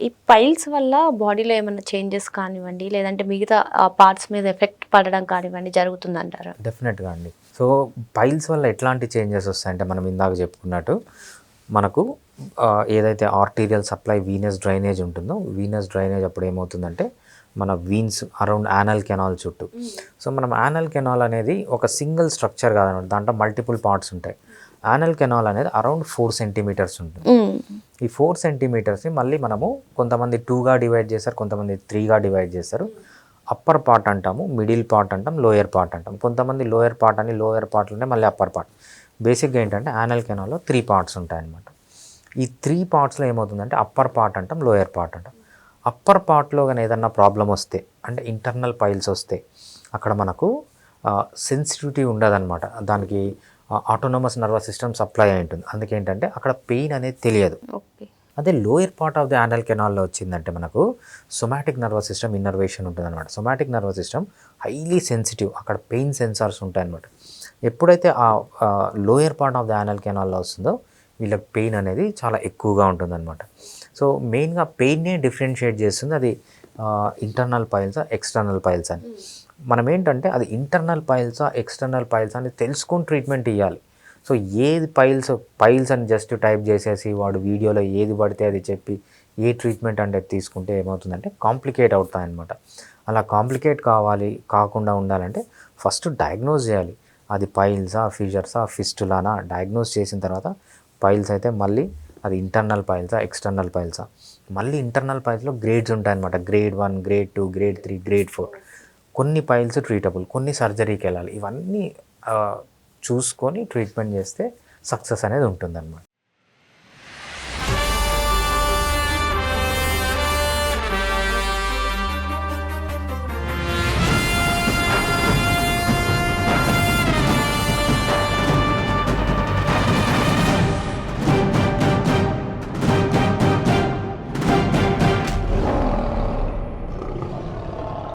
ఈ పైల్స్ వల్ల బాడీలో ఏమన్నా చేంజెస్ కానివ్వండి, లేదంటే మిగతా పార్ట్స్ మీద ఎఫెక్ట్ పడడం కానివ్వండి జరుగుతుందంటారా? డెఫినెట్‌గా అండి. సో, పైల్స్ వల్ల ఎట్లాంటి చేంజెస్ వస్తాయంటే మనం ఇందాక చెప్పుకున్నట్టు మనకు ఏదైతే ఆర్టీరియల్ సప్లై వీనస్ డ్రైనేజ్ ఉంటుందో, వీనస్ డ్రైనేజ్ అప్పుడు ఏమవుతుందంటే మన వీన్స్ అరౌండ్ యానల్ కెనాల్ చుట్టూ. సో, మనం యానల్ కెనాల్ అనేది ఒక సింగిల్ స్ట్రక్చర్ కాదనమాట. దాంట్లో మల్టిపుల్ పార్ట్స్ ఉంటాయి. యానల్ కెనాల్ అనేది అరౌండ్ 4 సెంటీమీటర్స్ ఉంటుంది. ఈ 4 సెంటీమీటర్స్‌ని మళ్ళీ మనము కొంతమంది 2గా డివైడ్ చేస్తారు, కొంతమంది 3గా డివైడ్ చేస్తారు. అప్పర్ పార్ట్ అంటాము, మిడిల్ పార్ట్ అంటాం, లోయర్ పార్ట్ అంటాం. కొంతమంది లోయర్ పార్ట్ అని, లోయర్ పార్ట్‌లోనే మళ్ళీ అప్పర్ పార్ట్. బేసిక్‌గా ఏంటంటే యానల్ కెనాల్‌లో 3 పార్ట్స్ ఉంటాయన్నమాట. ఈ 3 పార్ట్స్‌లో ఏమవుతుందంటే అప్పర్ పార్ట్ అంటాం, లోయర్ పార్ట్ అంటాం. అప్పర్ పార్ట్‌లో గాని ఏదన్నా ప్రాబ్లమ్ వస్తే అంటే ఇంటర్నల్ పైల్స్ వస్తే అక్కడ మనకు సెన్సిటివిటీ ఉండదన్నమాట. దానికి ఆటోనమస్ నర్వస్ సిస్టమ్ సప్లై అయి ఉంటుంది. అందుకేంటంటే అక్కడ పెయిన్ అనేది తెలియదు. ఓకే. అదే lower part of the anal కెనాల్‌లో వచ్చిందంటే మనకు సొమాటిక్ నర్వస్ సిస్టమ్ ఇన్నర్వేషన్ ఉంటుందన్నమాట. Somatic nervous system highly sensitive. అక్కడ పెయిన్ సెన్సార్స్ ఉంటాయన్నమాట. ఎప్పుడైతే lower part of the anal కెనాల్‌లో వస్తుందో వీళ్ళకి పెయిన్ అనేది చాలా ఎక్కువగా ఉంటుందన్నమాట. సో, మెయిన్‌గా పెయిన్‌నే డిఫరెన్షియేట్ చేస్తుంది అది ఇంటర్నల్ పైల్సా, ఎక్స్టర్నల్ పైల్స్ అని. మనం ఏంటంటే అది ఇంటర్నల్ పైల్సా, ఎక్స్టర్నల్ పైల్సా అని తెలుసుకొని ట్రీట్మెంట్ ఇయ్యాలి. సో, ఏది పైల్స్ అని జస్ట్ టైప్ చేసేసి వాడు వీడియోలో ఏది పడితే అది చెప్పి ఏ ట్రీట్మెంట్ అంటే తీసుకుంటే ఏమవుతుందంటే కాంప్లికేట్ అవుతాయన్నమాట. అలా కాంప్లికేట్ కాకుండా ఉండాలంటే ఫస్ట్ డయాగ్నోజ్ చేయాలి. అది పైల్సా, ఫిషర్సా, ఫిస్టులానా డయాగ్నోజ్ చేసిన తర్వాత పైల్స్ అయితే మళ్ళీ అది ఇంటర్నల్ పైల్సా, ఎక్స్టర్నల్ పైల్సా. మళ్ళీ ఇంటర్నల్ పైల్స్‌లో గ్రేడ్స్ ఉంటాయన్నమాట. Grade 1, grade 2, grade 3, grade 4. కొన్ని పైల్స్ ట్రీటబుల్, కొన్ని సర్జరీకి వెళ్ళాలి. ఇవన్నీ చూసుకొని ట్రీట్మెంట్ చేస్తే సక్సెస్ అనేది ఉంటుందన్నమాట.